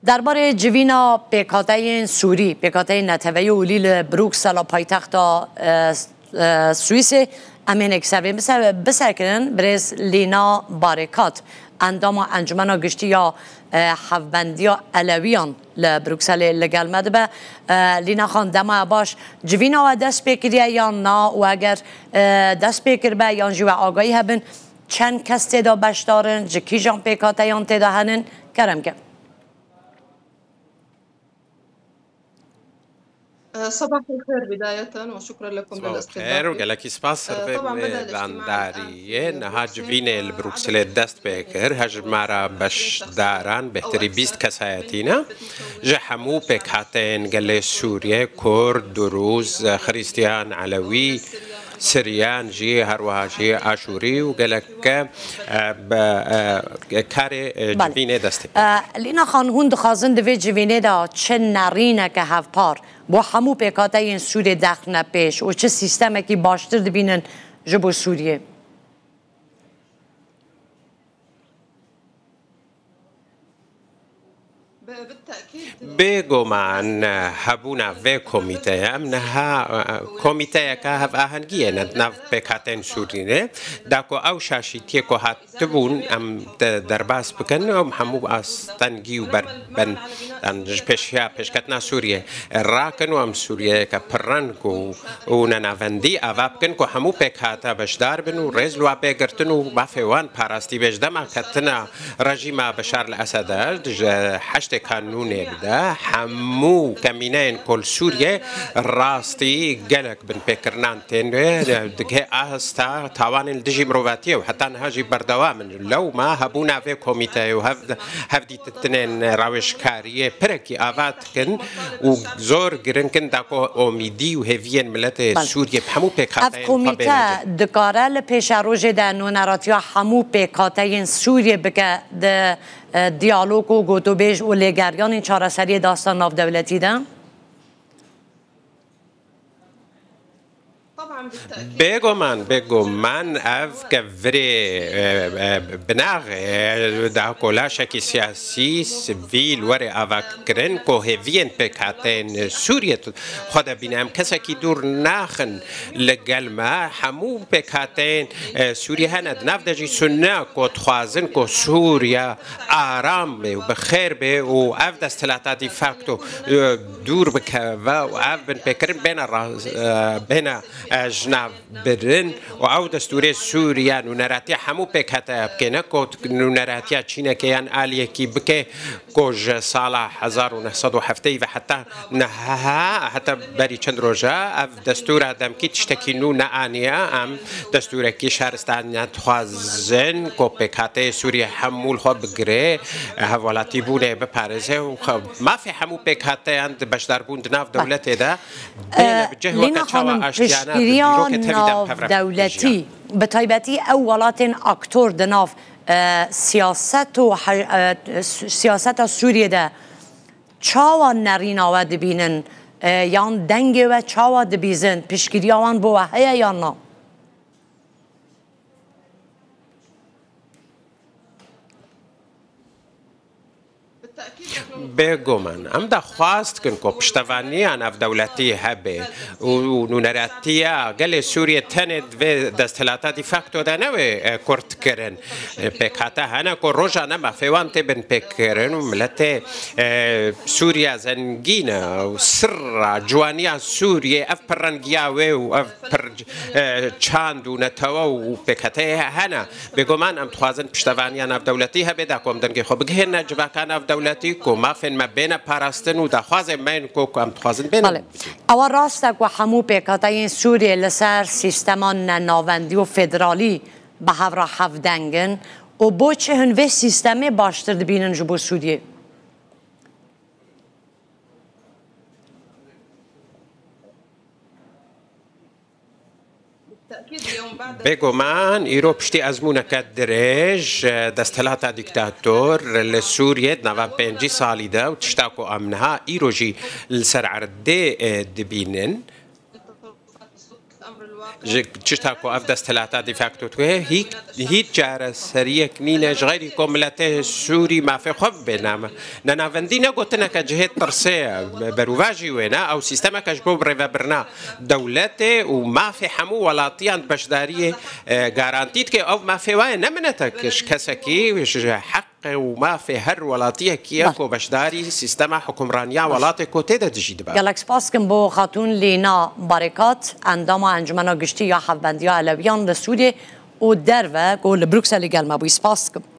درباره جوینا پیکاتای سوری پیکاتای نتوی اولی لبروکسل پایتخت سوئیس امین اکسر بسر کردن برز لینا بارکات اندام انجمن گشتی یا حفبندی علویان لبروکسل لگل مده لینا خان دما باش جوینا و دست بکریه یا نا و اگر دست بکر به یا جو آگاهی هبن چند کس تدا بش دارن جکی جان پیکاتایان تدا هنن کرم که صباح الخير بداية وشكرا لكم للاستضافة. خير وقالك سباس دانداري نهاج فين البروكسل دست بكر هج مرا باش داران بهتري بيست كسايتينا جحمو بكاتين قال سوريا كرد دروز خريستيان علوي سريان جي هروها جي اشوري وقالك كاري جوينه دست لینا خان هوند خازن دوی جوینه دا چه نرینه که هف پار با همو پیکاته این سوری دخل نپیش و چه سیستمه که باشتر دبینن جبو سوریه بگو من هبونا و کمیته هم نه کمیته که هف آهنگیه نه بکاتن سورینه داکو او شاشیتی که هات بون ام درباس بکن ام همو استنگی و بن انج پیشیا پیشکتنا سوریه راکن و ام سوریه که پرن کو و ننافندی اواب کن که همو بکاتا بشدار بن و رزل و بگرتن و بافوان پاراستی بجدم کتنا رژیم بشار الاسد حشت قانوني بدا حمو كمينين كل سوريا راستي قالك بن بكرنان تين دقه استا توان الدجي مرواتيه وحتى نهاجي بردوام لو ما هبونا في كوميتي وهفدي تنين راوش كاريه بركي افات كن وزور جرنكن داكو اوميدي وهفين ملت سوريا بحمو بكاتين اف كوميتا دكاره لپیشروج دانو نراتيا حمو بكاتين سوريا بك د دیالوگ و گوتوبیج و لگریان این چهارسری داستان ناف دولتی دن؟ بگو من اف كفري بناغ دا كولا شكي سياسي سيفيل وري افاكرن كو هيفين بكاتين سوريا خدا بينام كسا كي دور ناخن لقلما حمو بكاتين سوريا هنا دناف داجي سنة كو تخوازن كو سوريا آرام بي وبخير بي واف دستلاتا دي فاكتو دور بكافا واف بن بكرن بين جناب برن و او دستور سوریا نونراتی همو پکتا بکنه که نونراتی چینه که یان آلیه کی بکه کج سال 1970 و حتی بری چند روزه اف دستور آدم کی تشتکی نو نانیا ام دستور کی شهرستان نتخوازن که پکتا سوریا همول خواب بگره حوالاتی بونه بپرزه و ما في همو پکتا اند بشدار بوند ناف دولت ده بجه وقت چوا اشتیانه ناف دولتی به طیبتی اولات اکتور دناف سیاست سوریه ده چاوا نرین آوه دبینن یان دنگ و چاوا دبیزن پیشگیری آوان بو هیا یا نا بگو من ام دا خواست کن که پشتوانی اف دولتی هبه و نونراتی گل سوریه تند و دستلاتی فاکتو دا نوی کرد کرن پکاتا هنه که روژا نما فیوان تبن پکرن و ملت سوریه زنگینه و سر جوانیا سوریه اف پرنگیاوه و اف پر چاند و نتوا و پکاتا هنه بگو من ام تخوازن پشتوانی اف دولتی هبه دا کم دنگی خوب گه نجواکان اف دولتی کو ما فين ما بين باراستن و دخوازن من کو کم تخوازن بین بله اول راست و همو پیکاتای سوریه لسر سیستمان ناوندی و فدرالی به هفرا هفدنگن و با چه هنوه سیستمی باشتر دبینن جبو سوریه بگو من ایرو پشتی ازمونه که درج دستلات دیکتاتور لسوریه 95 سالی ده و تشتاکو امنها ایرو جی لسر عرده دبینن جتاكو أفدس ثلاثة دفاكتو توه هيك جارة سريع كنينة غير كملته سوري ما في خب بينما ننا فندينا قلتنا كجهة ترسية برواجي وينا أو سيستما كجبو برنا دولته وما في حمو ولا طيان بشدارية جارانتيت كي أو ما في وين نمنتك كسكي حق وما في هر ولاطيه كياكو بشداري سيستما حكمرانيا ولاطي كوتيدا تجيد بقى گلک سپاس کن بو خاتون لینا بارکات اندام انجمن گشتی یا حفبندی علویان لسوریه و در و گل بروکسل گل ما بوی سپاس کن